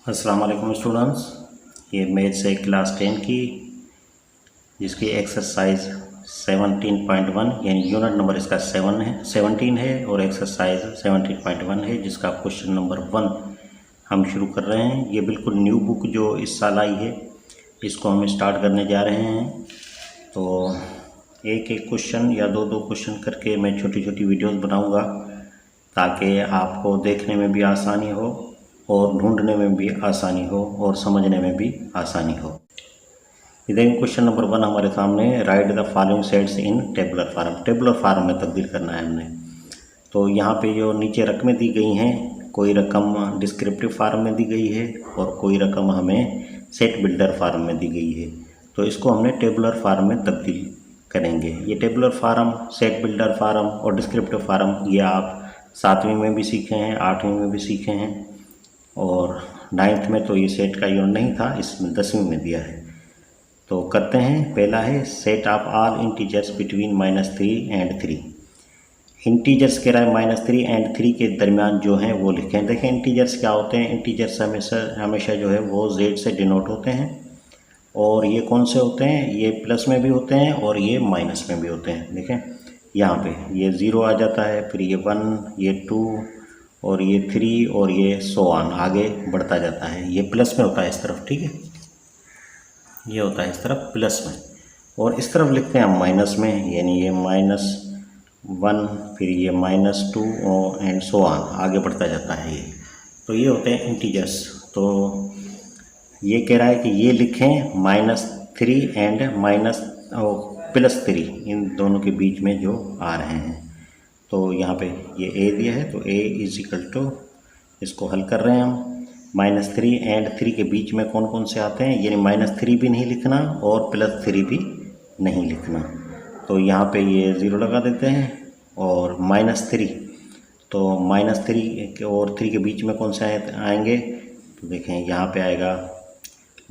अस्सलाम वालेकुम स्टूडेंट्स। ये मैथ्स है क्लास 10 की, जिसकी एक्सरसाइज 17.1 यानी यूनिट नंबर इसका 17 है और एक्सरसाइज 17.1 है, जिसका क्वेश्चन नंबर 1 हम शुरू कर रहे हैं। ये बिल्कुल न्यू बुक जो इस साल आई है, इसको हम स्टार्ट करने जा रहे हैं। तो एक एक क्वेश्चन या दो दो क्वेश्चन करके मैं छोटी छोटी वीडियोस बनाऊंगा, ताकि आपको देखने में भी आसानी हो और ढूंढने में भी आसानी हो और समझने में भी आसानी हो। इधर क्वेश्चन नंबर 1 हमारे सामने, write the following sets in tabular form. Tabular form में तब्दील करना है हमने। तो यहाँ पे जो नीचे रकमें दी गई हैं, कोई रकम डिस्क्रिप्टिव फार्म में दी गई है और कोई रकम हमें सेट बिल्डर फार्म में दी गई है। तो इसको हमने टेबुलर फार्म में तब्दील करेंगे। ये tabular form, set builder form और डिस्क्रिप्टिव फार्म ये आप 7वीं में भी सीखे हैं, 8वीं में भी सीखे हैं और 9th में तो ये सेट का यूनिट नहीं था, इसमें 10वीं में दिया है। तो करते हैं। पहला है set of all integers between -3 and 3। Integers कह रहा है -3 एंड 3 के दरमियान जो हैं वो लिखें। देखें इंटीजर्स क्या होते हैं। इंटीजर्स हमेशा जो है वो z से डिनोट होते हैं, और ये कौन से होते हैं, ये प्लस में भी होते हैं और ये माइनस में भी होते हैं। देखें यहाँ पे ये 0 आ जाता है, फिर ये 1, ये 2 और ये 3 और ये सो ऑन आगे बढ़ता जाता है। ये प्लस में होता है इस तरफ, ठीक है, ये होता है इस तरफ प्लस में, और इस तरफ लिखते हैं हम माइनस में, यानी ये -1 फिर ये -2 एंड सो ऑन आगे बढ़ता जाता है ये। तो ये होते हैं इंटीजर्स। तो ये कह रहा है कि ये लिखें -3 एंड +3, इन दोनों के बीच में जो आ रहे हैं। तो यहाँ पे ये a दिया है, तो a = इसको हल कर रहे हैं हम। -3 एंड 3 के बीच में कौन कौन से आते हैं, यानी -3 भी नहीं लिखना और +3 भी नहीं लिखना। तो यहाँ पे ये 0 लगा देते हैं, और -3, तो -3 और 3 के बीच में कौन से आएंगे, तो देखें यहाँ पे आएगा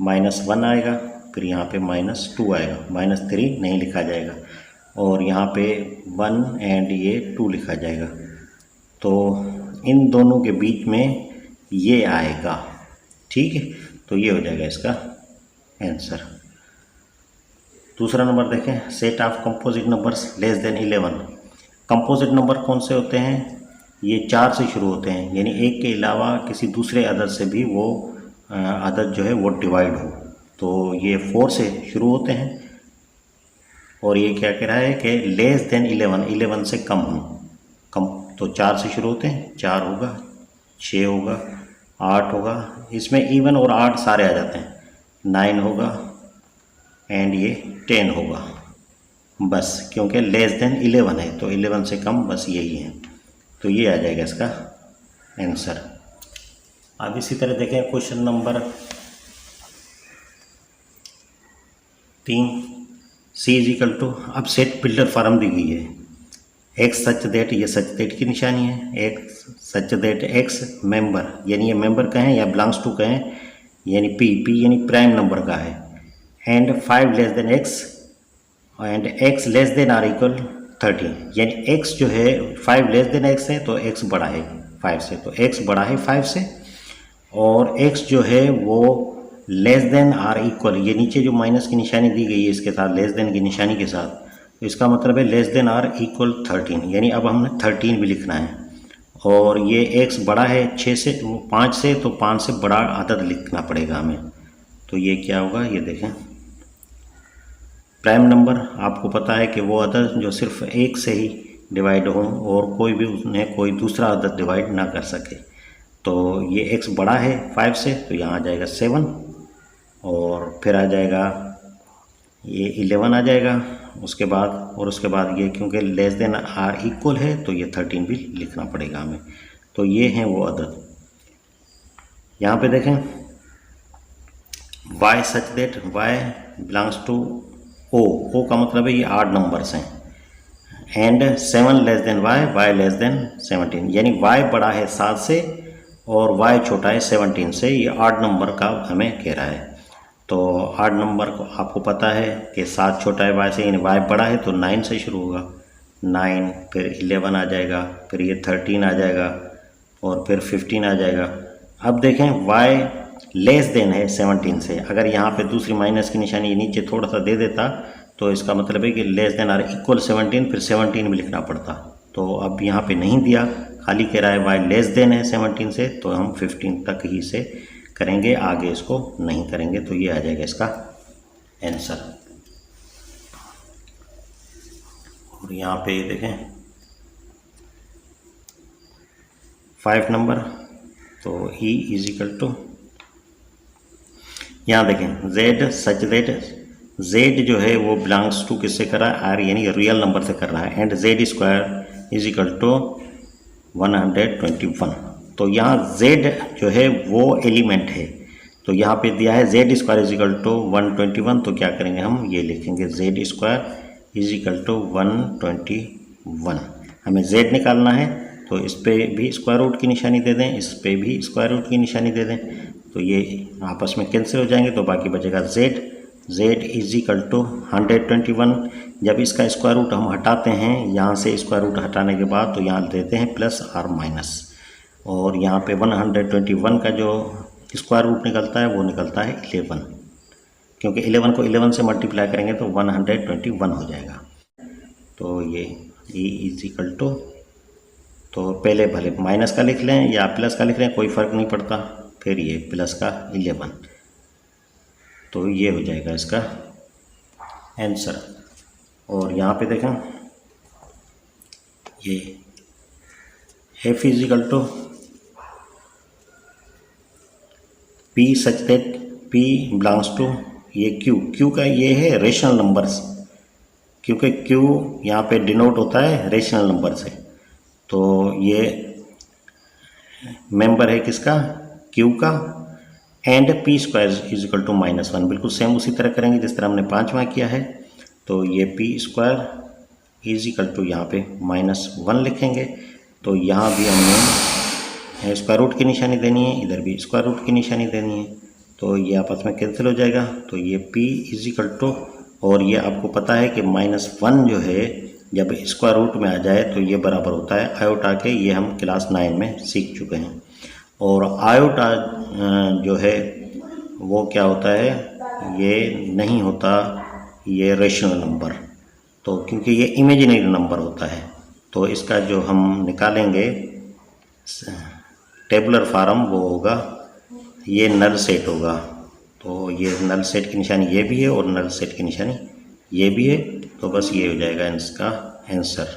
-1 आएगा, फिर यहाँ पे -2 आएगा, -3 नहीं लिखा जाएगा, और यहाँ पे 1 एंड ये 2 लिखा जाएगा। तो इन दोनों के बीच में ये आएगा, ठीक है। तो ये हो जाएगा इसका आंसर। दूसरा नंबर देखें, set of composite numbers less than 11। Composite number कौन से होते हैं, ये 4 से शुरू होते हैं, यानी 1 के अलावा किसी दूसरे अदद से भी वो अदद जो है वो डिवाइड हो। तो ये 4 से शुरू होते हैं, और ये क्या कह रहा है कि लेस देन 11 से कम हो। कम तो 4 से शुरू होते हैं, 4 होगा, 6 होगा, 8 होगा, इसमें इवन और 8 सारे आ जाते हैं, 9 होगा एंड ये 10 होगा, बस क्योंकि लेस देन 11 है, तो 11 से कम बस यही है। तो ये आ जाएगा इसका आंसर। अब इसी तरह देखें क्वेश्चन नंबर 3, C = अब सेट बिल्डर फार्म दी गई है। x सच दैट, ये सच दैट की निशानी है, x such that x member, यानी ये मेंबर कहें या बिलोंग्स टू कहें, यानी p यानी प्राइम नंबर का है, and 5 less than x and x less than or equal 13, यानी x जो है 5 लेस देन x है, तो x बड़ा है 5 से, तो x बड़ा है 5 से, और x जो है वो लेस देन आर इक्वल, ये नीचे जो माइनस की निशानी दी गई है इसके साथ, लेस देन की निशानी के साथ, तो इसका मतलब है लेस देन आर इक्वल 13, यानी अब हमने 13 भी लिखना है। और ये x बड़ा है 5 से, तो 5 से बड़ा अदद लिखना पड़ेगा हमें। तो ये क्या होगा, ये देखें, प्राइम नंबर आपको पता है कि वो अदद जो सिर्फ 1 से ही डिवाइड हो और कोई भी उसमें कोई दूसरा अदद डिवाइड ना कर सके। तो ये x बड़ा है 5 से, तो यहाँ आ जाएगा 7, और फिर आ जाएगा ये 11 आ जाएगा उसके बाद, और उसके बाद ये क्योंकि लेस देन आर इक्वल है, तो ये 13 भी लिखना पड़ेगा हमें। तो ये हैं वो अदद। यहाँ पे देखें, y such that y belongs to o का मतलब है ये 8 नंबर्स हैं, and 7 less than y less than 17, यानी y बड़ा है 7 से और y छोटा है 17 से, ये 8 नंबर का हमें कह रहा है। तो 8 नंबर को आपको पता है कि 7 छोटा है y से, यानी y बड़ा है, तो 9 से शुरू होगा, 9 फिर 11 आ जाएगा, फिर ये 13 आ जाएगा, और फिर 15 आ जाएगा। अब देखें y लेस देन है 17 से। अगर यहाँ पे दूसरी माइनस की निशानी नीचे थोड़ा सा दे देता तो इसका मतलब है कि लेस देन आर इक्वल 17, फिर 17 भी लिखना पड़ता। तो अब यहाँ पे नहीं दिया, खाली कह रहा है वाई लेस देन है 17 से, तो हम 15 तक ही से करेंगे, आगे इसको नहीं करेंगे। तो ये आ जाएगा इसका आंसर। और यहाँ पे देखें 5 नंबर, तो E इज इक्वल टू, यहाँ देखें Z सच दैट Z जो है वो बिलोंग्स टू किससे कर रहा है, R यानी रियल नंबर से कर रहा है, and Z square is equal to 121। तो यहाँ Z जो है वो एलिमेंट है, तो यहाँ पे दिया है Z square is equal to 121, तो क्या करेंगे हम ये लिखेंगे Z square is equal to 121। हमें Z निकालना है, तो इस पर भी स्क्वायर रूट की निशानी दे दें, इस पर भी स्क्वायर रूट की निशानी दे दें, तो ये आपस में कैंसिल हो जाएंगे, तो बाकी बचेगा Z इज इक्वल टू 121। जब इसका स्क्वायर रूट हम हटाते हैं, यहाँ से स्क्वायर रूट हटाने के बाद, तो यहाँ देते हैं प्लस और माइनस, और यहाँ पे 121 का जो स्क्वायर रूट निकलता है वो निकलता है 11, क्योंकि 11 को 11 से मल्टीप्लाई करेंगे तो 121 हो जाएगा। तो ये E इज इक्वल टू, तो पहले भले माइनस का लिख लें या प्लस का लिख लें, कोई फ़र्क नहीं पड़ता, फिर ये प्लस का 11, तो ये हो जाएगा इसका आंसर। और यहाँ पे देखें ये F is equal to P such that P belongs to ये Q का ये है रेशनल नंबर्स, क्योंकि Q यहाँ पे डिनोट होता है रेशनल नंबर से, तो ये मेंबर है किसका, Q का, and P square is equal to -1। बिल्कुल सेम उसी तरह करेंगे जिस तरह हमने 5वां किया है। तो ये P square is equal to यहाँ पे -1 लिखेंगे, तो यहाँ भी हमने स्क्वायर रूट की निशानी देनी है, इधर भी स्क्वायर रूट की निशानी देनी है, तो ये आपस में कैंसिल हो जाएगा। तो ये P इज इक्वल टू, और ये आपको पता है कि -1 जो है जब स्क्वायर रूट में आ जाए तो ये बराबर होता है आयोटा के, ये हम क्लास 9 में सीख चुके हैं। और आयोटा जो है वो क्या होता है, ये नहीं होता ये रेशनल नंबर, तो क्योंकि ये इमेजिनरी नंबर होता है, तो इसका जो हम निकालेंगे टेबुलर फॉर्म वो होगा, ये नल सेट होगा। तो ये नल सेट की निशानी ये भी है और नल सेट की निशानी ये भी है, तो बस ये हो जाएगा इसका आंसर।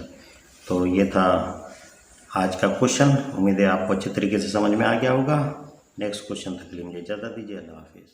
तो ये था आज का क्वेश्चन, उम्मीद है आपको अच्छे तरीके से समझ में आ गया होगा। नेक्स्ट क्वेश्चन तक के लिए मुझे इजाज़त दीजिए, अल्लाह हाफिज़।